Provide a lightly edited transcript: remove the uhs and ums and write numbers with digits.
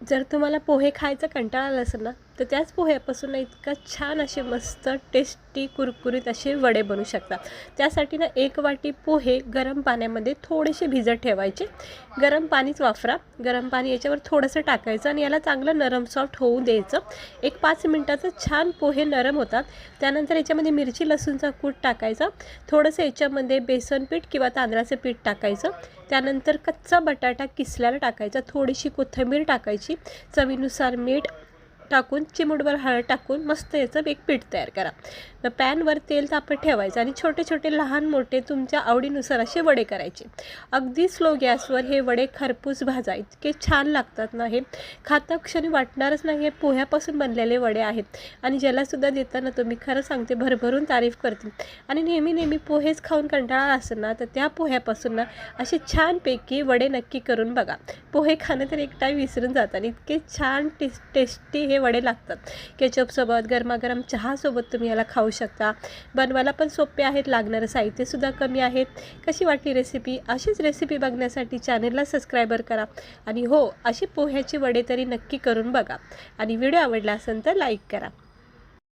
जर तुम्हाला पोहे खायचा कंटाळा आला असेल ना, तर त्याच पोह्यापासून ना इतका छान असे मस्त टेस्टी कुरकुरीत असे वडे बनवू शकतात. त्यासाठी ना 1 वाटी पोहे गरम पाण्यामध्ये थोडेसे भिजत ठेवायचे. गरम पाणीच वापरा. गरम पाणी याच्यावर थोडंसं टाकायचं आणि याला चांगलं नरम सॉफ्ट होऊ द्यायचं. एक 5 मिनिटाचं छान पोहे नरम होतात. त्यानंतर याच्यामध्ये मिरची लसूणचा कूट टाकायचा. थोडंसं याच्यामध्ये बेसन पीठ किंवा तांदळाचं पीठ टाकायचं. त्यानंतर कच्चा बटाटा किसल्याला टाकायचा. थोडीशी कोथिंबीर टाकायची. चवीनुसार मीठ टाकून चिमूटभर हळद टाकून मस्त याचं एक पीठ तयार करा. मग पॅनवर तेल तापत ठेवायचं आणि छोटे छोटे लहान मोठे तुमच्या आवडीनुसार असे वडे करायचे. अगदी स्लो गॅसवर हे वडे खरपूस भाजा. इतके छान लागतात ना, हे खाता क्षणी वाटणारच नाही हे पोह्यापासून बनलेले वडे आहेत. आणि ज्यालासुद्धा देताना तुम्ही खरं सांगते भरभरून तारीफ करतील. आणि नेहमी नेहमी पोहेच खाऊन कंटाळा असेल ना, तर त्या पोह्यापासून ना असे छानपैकी वडे नक्की करून बघा. पोहे खाणं तर एक टाईम विसरून जातात. इतके छान टेस्टी हे वडे लागतात. केचपसोबत गरमागरम चहासोबत तुम्ही याला खाऊ शकता. बनवायला पण सोपे आहेत. लागणारं साहित्यसुद्धा कमी आहेत. कशी वाटली रेसिपी? अशीच रेसिपी बघण्यासाठी चॅनलला सबस्क्रायबर करा. आणि हो, अशी पोह्याचे वडे तरी नक्की करून बघा. आणि व्हिडिओ आवडला असेल तर लाईक करा.